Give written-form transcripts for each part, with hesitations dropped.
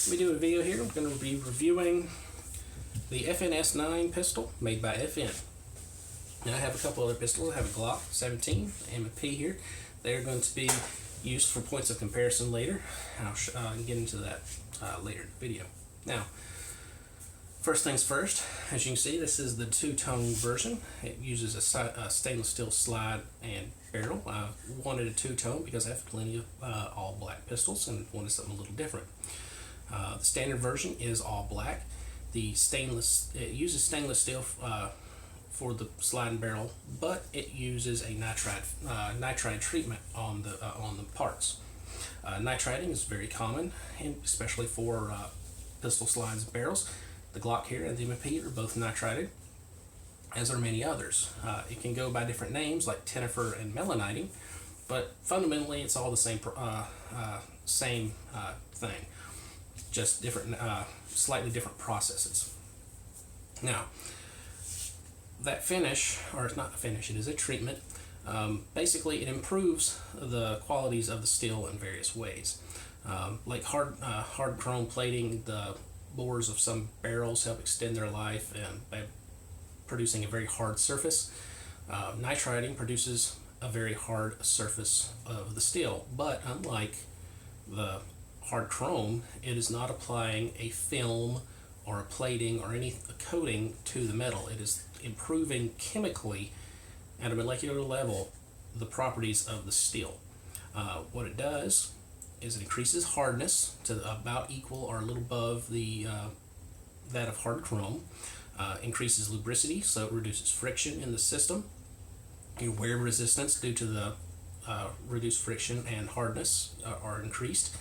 Let me do a video here. I'm going to be reviewing the FNS 9 pistol made by FN. Now I have a couple other pistols. I have a Glock 17 M&P here. They're going to be used for points of comparison later. I'll get into that later in the video. Now, first things first, as you can see, this is the two-tone version. It uses a stainless steel slide and barrel. I wanted a two-tone because I have plenty of all black pistols and wanted something a little different. The standard version is all black. It uses stainless steel for the slide and barrel, but it uses a nitride treatment on the parts. Nitriding is very common, and especially for pistol slides and barrels. The Glock here and the M&P are both nitrided, as are many others. It can go by different names like tenifer and melaniting, but fundamentally it's all the same thing, just different, slightly different processes. Now, that finish, or it's not a finish, it is a treatment. Basically, it improves the qualities of the steel in various ways. Like hard chrome plating, the bores of some barrels help extend their life by producing a very hard surface. Nitriding produces a very hard surface of the steel, but unlike the hard chrome, it is not applying a film or a plating or any coating to the metal. It is improving chemically at a molecular level the properties of the steel. What it does is it increases hardness to about equal or a little above that of hard chrome, increases lubricity, so it reduces friction in the system. Your wear resistance due to the reduced friction and hardness are increased.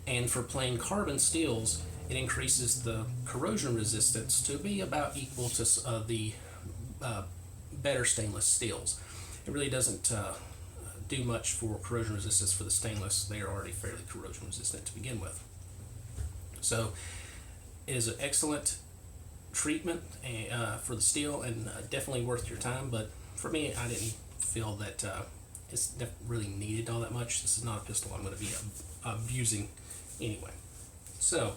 And for plain carbon steels, it increases the corrosion resistance to be about equal to the better stainless steels. It really doesn't do much for corrosion resistance for the stainless. They are already fairly corrosion resistant to begin with. So it is an excellent treatment for the steel, and definitely worth your time, but for me, I didn't feel that it's really needed all that much. This is not a pistol I'm going to be abusing anyway. So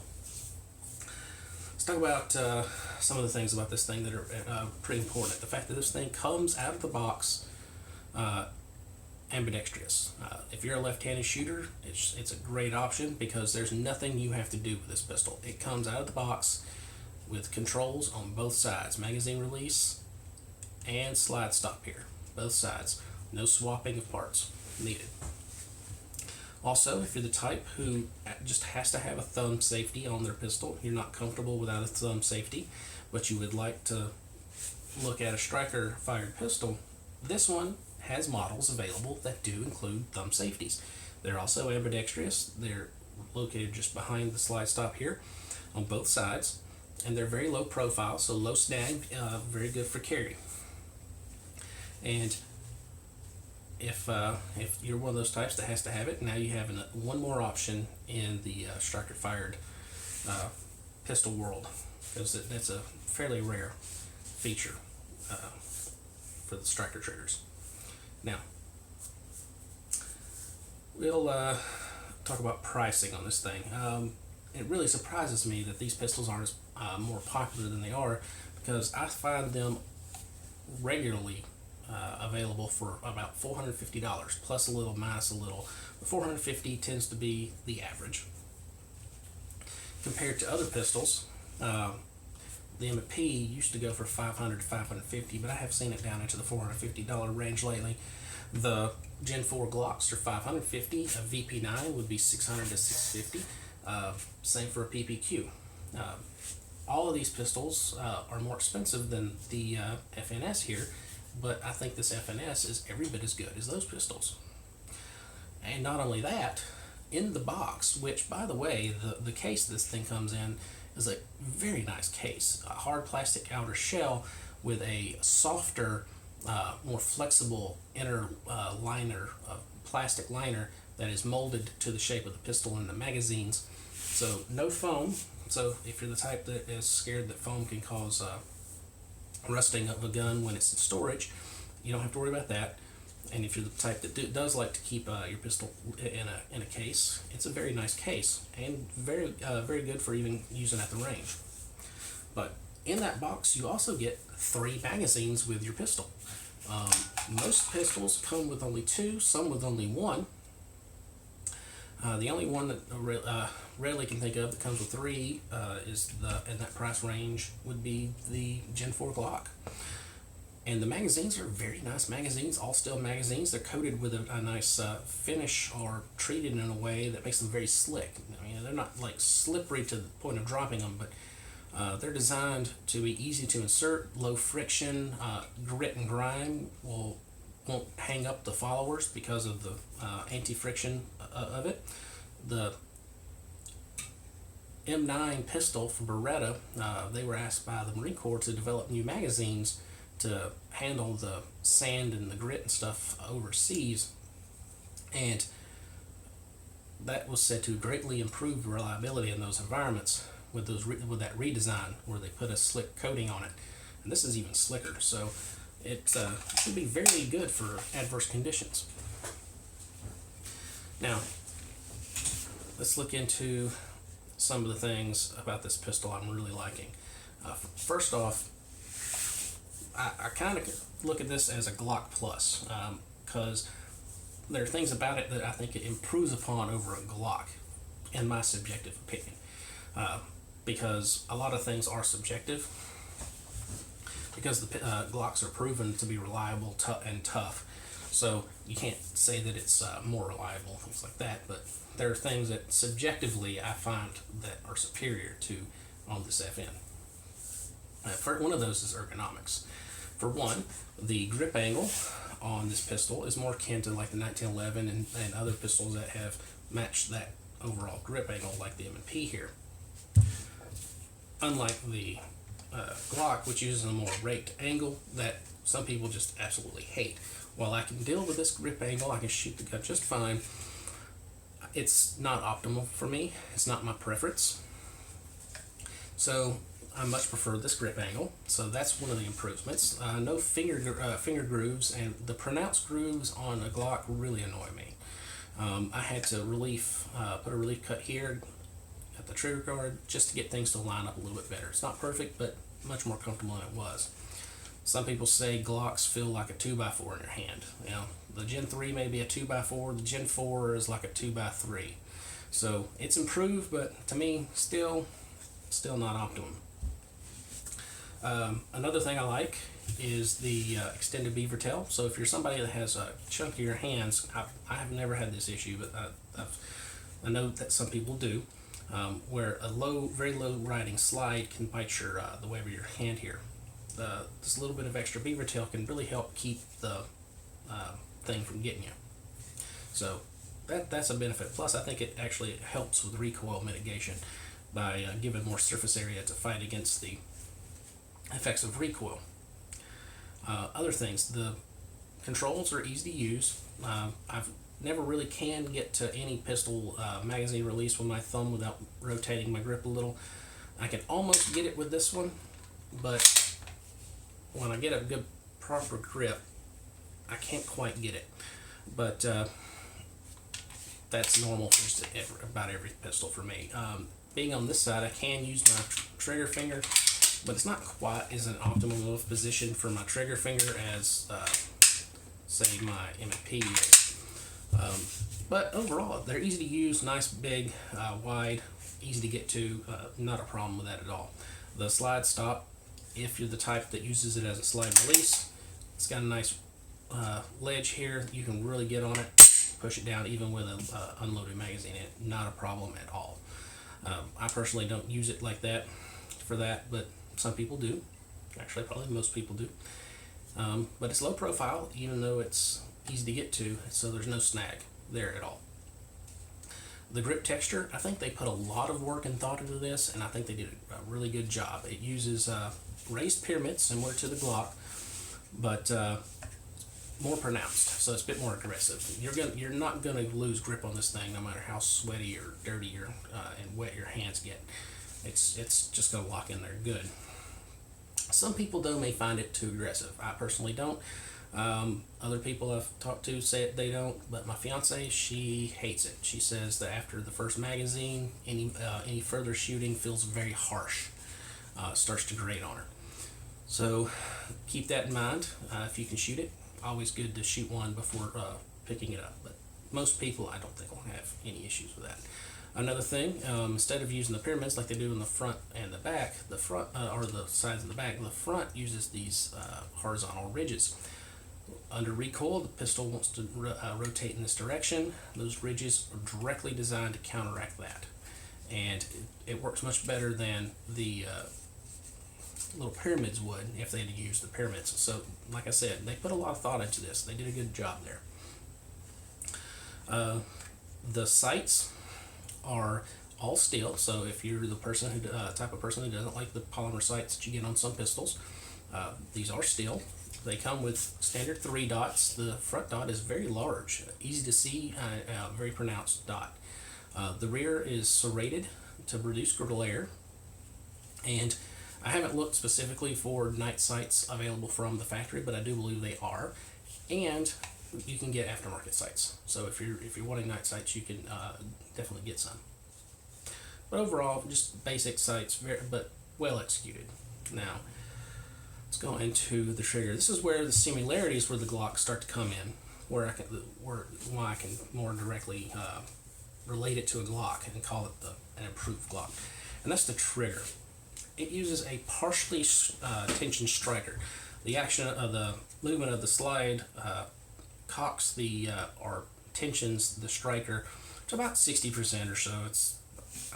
let's talk about some of the things about this thing that are pretty important. The fact that this thing comes out of the box ambidextrous. If you're a left-handed shooter, it's a great option because there's nothing you have to do with this pistol. It comes out of the box with controls on both sides, magazine release and slide stop here, both sides. No swapping of parts needed. Also, if you're the type who just has to have a thumb safety on their pistol, you're not comfortable without a thumb safety, but you would like to look at a striker fired pistol, this one has models available that do include thumb safeties. They're also ambidextrous. They're located just behind the slide stop here on both sides, and they're very low profile, so low snag, very good for carry. And if you're one of those types that has to have it, now you have one more option in the striker fired pistol world, because that's a fairly rare feature for the striker triggers. Now, we'll talk about pricing on this thing. It really surprises me that these pistols aren't more popular than they are, because I find them regularly available for about $450, plus a little, minus a little. The $450 tends to be the average. Compared to other pistols, the M&P used to go for $500 to $550, but I have seen it down into the $450 range lately. The Gen 4 Glocks are $550. A VP9 would be $600 to $650. Same for a PPQ. All of these pistols are more expensive than the FNS here, but I think this FNS is every bit as good as those pistols. And not only that, in the box, which by the way, the case this thing comes in is a very nice case, a hard plastic outer shell with a softer, more flexible inner liner, plastic liner that is molded to the shape of the pistol and the magazines. So no foam. So if you're the type that is scared that foam can cause rusting of a gun when it's in storage, you don't have to worry about that. And if you're the type that does like to keep your pistol in a case, it's a very nice case and very good for even using at the range. But in that box, you also get 3 magazines with your pistol. Most pistols come with only 2, some with only 1. The only one that rarely can think of that comes with 3 is in that price range would be the Gen 4 Glock. And the magazines are very nice magazines, all steel magazines. They're coated with a nice finish or treated in a way that makes them very slick. I mean, they're not like slippery to the point of dropping them, but they're designed to be easy to insert, low friction, grit and grime won't hang up the followers because of the anti-friction of it. The M9 pistol from Beretta, they were asked by the Marine Corps to develop new magazines to handle the sand and the grit and stuff overseas, and that was said to greatly improve reliability in those environments with that redesign where they put a slick coating on it, and this is even slicker, so it should be very good for adverse conditions. Now, let's look into some of the things about this pistol I'm really liking. First off, I kind of look at this as a Glock Plus, because there are things about it that I think it improves upon over a Glock, in my subjective opinion. Because a lot of things are subjective, because the Glocks are proven to be reliable and tough, so you can't say that it's more reliable, things like that, but there are things that subjectively I find that are superior to on this FN. One of those is ergonomics. For one, the grip angle on this pistol is more akin to like the 1911 and other pistols that have matched that overall grip angle, like the M&P here. Unlike the Glock, which uses a more raked angle that some people just absolutely hate. While I can deal with this grip angle, I can shoot the gun just fine. It's not optimal for me. It's not my preference. So I much prefer this grip angle. So that's one of the improvements. No finger grooves, and the pronounced grooves on a Glock really annoy me. I had to put a relief cut here at the trigger guard just to get things to line up a little bit better. It's not perfect, but much more comfortable than it was. Some people say Glocks feel like a 2x4 in your hand. You know, the Gen 3 may be a 2x4, the Gen 4 is like a 2x3. So it's improved, but to me, still not optimum. Another thing I like is the extended beaver tail. So if you're somebody that has chunkier hands, I have never had this issue, but I know that some people do, where a very low riding slide can bite the weight of your hand here. This little bit of extra beaver tail can really help keep the thing from getting you. So that's a benefit. Plus, I think it actually helps with recoil mitigation by giving more surface area to fight against the effects of recoil. Other things, the controls are easy to use. I've never really can get to any pistol magazine release with my thumb without rotating my grip a little. I can almost get it with this one, but when I get a good proper grip, I can't quite get it. But that's normal for just about every pistol for me. Being on this side, I can use my trigger finger, but it's not quite as an optimal of position for my trigger finger as say my M&P is. But overall, they're easy to use, nice, big, wide, easy to get to, not a problem with that at all. The slide stop, if you're the type that uses it as a slide release, it's got a nice ledge here. You can really get on it, push it down even with an unloaded magazine in it. Not a problem at all. I personally don't use it like that for that, but some people do. Actually, probably most people do. But it's low profile, even though it's easy to get to, so there's no snag there at all. The grip texture, I think they put a lot of work and thought into this, and I think they did a really good job. It uses raised pyramids, similar to the Glock, but more pronounced, so it's a bit more aggressive. You're not gonna lose grip on this thing, no matter how sweaty or dirty and wet your hands get. It's just gonna lock in there good. Some people though may find it too aggressive. I personally don't. Other people I've talked to say they don't, but my fiance, she hates it. She says that after the first magazine, any further shooting feels very harsh. Starts to grate on her. So keep that in mind. If you can shoot it, always good to shoot one before picking it up. But most people, I don't think, will have any issues with that. Another thing, instead of using the pyramids like they do in the front and the back, the front or the sides and the back, the front uses these horizontal ridges. Under recoil, the pistol wants to rotate in this direction. Those ridges are directly designed to counteract that, and it works much better than the little pyramids would if they'd used the pyramids. So, like I said, they put a lot of thought into this. They did a good job there. The sights are all steel, so if you're the person who type of person who doesn't like the polymer sights that you get on some pistols, these are steel. They come with standard 3 dots. The front dot is very large, easy to see, very pronounced dot. The rear is serrated to reduce glare, and I haven't looked specifically for night sights available from the factory, but I do believe they are, and you can get aftermarket sights. So if you're wanting night sights, you can definitely get some. But overall, just basic sights, but well executed. Now, let's go into the trigger. This is where the similarities with the Glock start to come in, why I can more directly relate it to a Glock and call it an improved Glock, and that's the trigger. It uses a partially tension striker. The action of the movement of the slide cocks or tensions the striker to about 60% or so.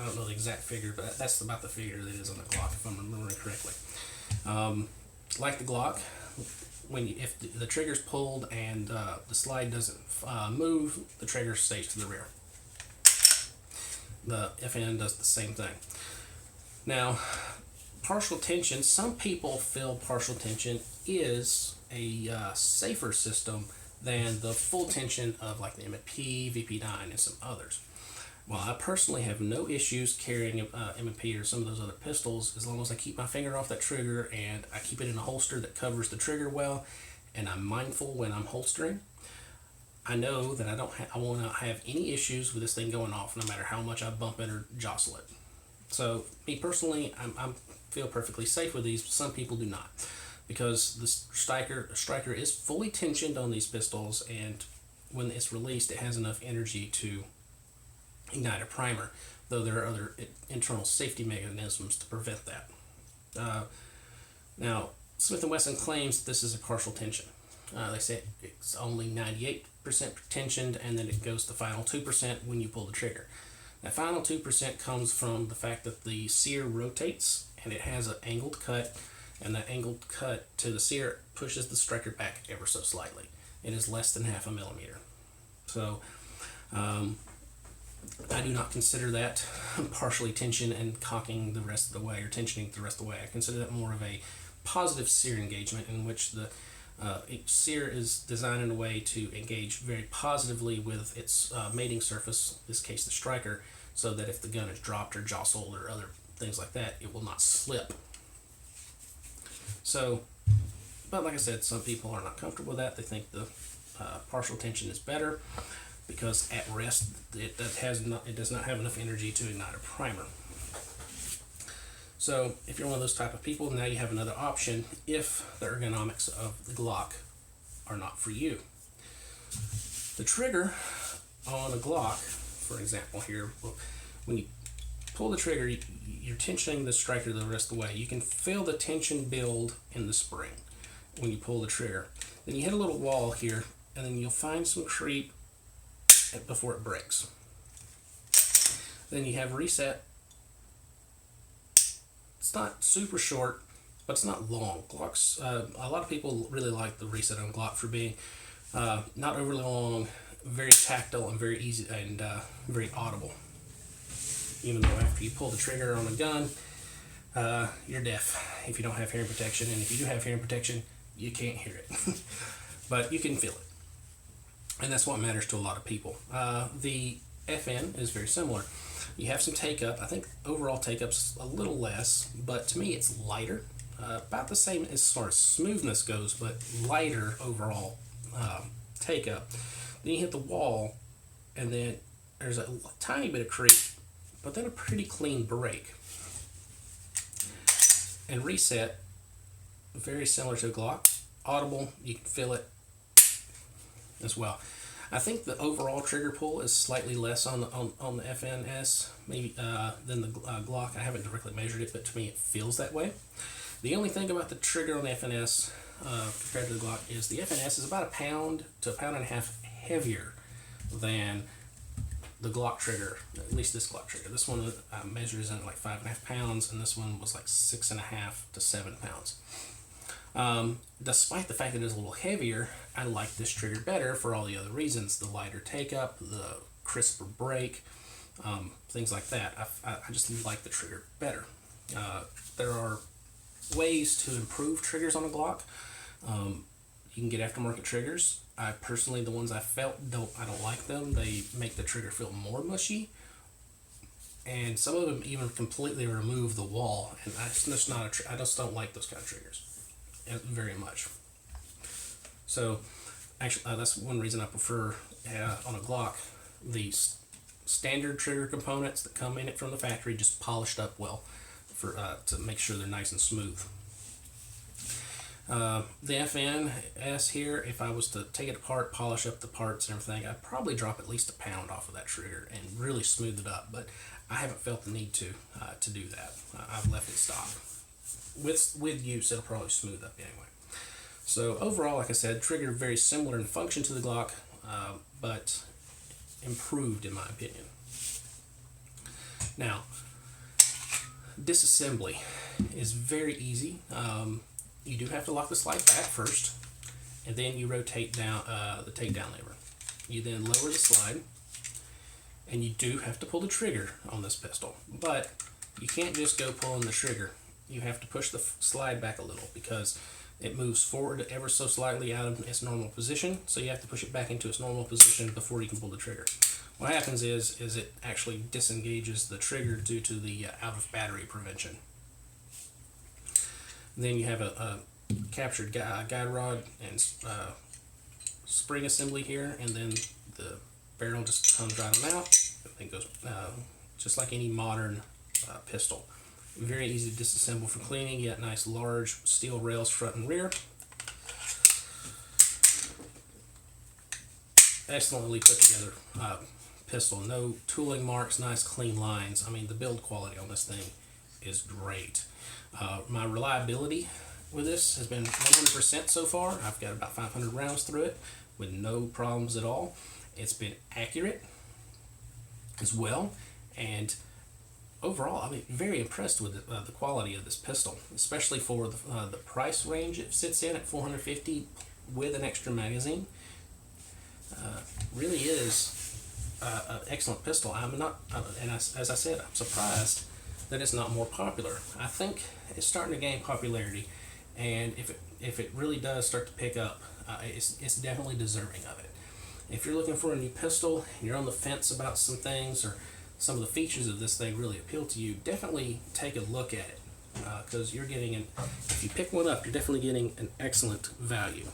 I don't know the exact figure, but that's about the figure that is on the Glock, if I'm remembering correctly. Like the Glock, if the trigger's pulled and the slide doesn't move, the trigger stays to the rear. The FN does the same thing. Now, partial tension, some people feel partial tension is a safer system than the full tension of like the M&P, VP9, and some others. Well, I personally have no issues carrying M&P or some of those other pistols as long as I keep my finger off that trigger and I keep it in a holster that covers the trigger well, and I'm mindful when I'm holstering. I know that I will not have any issues with this thing going off no matter how much I bump it or jostle it. So me personally, I feel perfectly safe with these, but some people do not, because the striker is fully tensioned on these pistols, and when it's released, it has enough energy to ignite a primer, though there are other internal safety mechanisms to prevent that. Now, Smith & Wesson claims this is a partial tension. They say it's only 98% tensioned, and then it goes to the final 2% when you pull the trigger. That final 2% comes from the fact that the sear rotates, and it has an angled cut, and that angled cut to the sear pushes the striker back ever so slightly. It is less than half a millimeter. So, I do not consider that partially tension and cocking the rest of the way, or tensioning the rest of the way. I consider that more of a positive sear engagement, in which the sear is designed in a way to engage very positively with its mating surface, in this case the striker, so that if the gun is dropped or jostled or other things like that, it will not slip. So, but like I said, some people are not comfortable with that. They think the partial tension is better, because at rest it does not have enough energy to ignite a primer. So if you're one of those type of people, now you have another option if the ergonomics of the Glock are not for you. The trigger on a Glock, for example here, when you pull the trigger, you're tensioning the striker the rest of the way. You can feel the tension build in the spring when you pull the trigger. Then you hit a little wall here, and then you'll find some creep before it breaks. Then you have reset. It's not super short, but it's not long. Glocks, a lot of people really like the reset on Glock for being not overly long, very tactile, and very easy, and very audible. Even though after you pull the trigger on a gun, you're deaf if you don't have hearing protection, and if you do have hearing protection, you can't hear it. But you can feel it. And that's what matters to a lot of people. The FN is very similar. You have some take-up. I think overall take-up's a little less, but to me it's lighter. about the same as far as smoothness goes, but lighter overall take up. Then you hit the wall, and then there's a tiny bit of creep, but then a pretty clean break. And reset, very similar to a Glock. Audible, you can feel it as well. I think the overall trigger pull is slightly less on the FNS maybe than the Glock. I haven't directly measured it, but to me it feels that way. The only thing about the trigger on the FNS compared to the Glock is the FNS is about 1 pound to 1.5 pounds heavier than the Glock trigger, at least this Glock trigger. This one measures in like 5.5 pounds, and this one was like 6.5 to 7 pounds. Despite the fact that it is a little heavier, I like this trigger better for all the other reasons. The lighter take up, the crisper break, things like that. I just like the trigger better. There are ways to improve triggers on a Glock. You can get aftermarket triggers. I personally, the ones I felt, I don't like them. They make the trigger feel more mushy, and some of them even completely remove the wall. And I just don't like those kind of triggers very much. So actually, that's one reason I prefer on a Glock the standard trigger components that come in it from the factory, just polished up well for to make sure they're nice and smooth. The FNS here, if I was to take it apart, polish up the parts and everything, I'd probably drop at least 1 pound off of that trigger and really smooth it up, but I haven't felt the need to do that. I've left it stock. With use, it'll probably smooth up anyway. So overall, like I said, trigger very similar in function to the Glock, but improved in my opinion. Now, disassembly is very easy. You do have to lock the slide back first, and then you rotate down the takedown lever. You then lower the slide, and you do have to pull the trigger on this pistol, but you can't just go pulling the trigger. You have to push the slide back a little because it moves forward ever so slightly out of its normal position, so you have to push it back into its normal position before you can pull the trigger. What happens is it actually disengages the trigger due to the out of battery prevention. Then you have a captured guide rod and spring assembly here, and then the barrel just comes right on out. Everything goes just like any modern pistol. Very easy to disassemble for cleaning. You got nice large steel rails front and rear. Excellently put together pistol. No tooling marks, nice clean lines. I mean, the build quality on this thing is great. My reliability with this has been 100% so far. I've got about 500 rounds through it with no problems at all. It's been accurate as well, and overall, I'm very impressed with the quality of this pistol, especially for the price range it sits in at $450 with an extra magazine. Really is an excellent pistol. I'm not, and as I said, I'm surprised that it's not more popular. I think it's starting to gain popularity, and if it really does start to pick up, it's definitely deserving of it. If you're looking for a new pistol and you're on the fence about some things, or some of the features of this thing really appeal to you, definitely take a look at it, because you're getting if you pick one up, you're definitely getting an excellent value.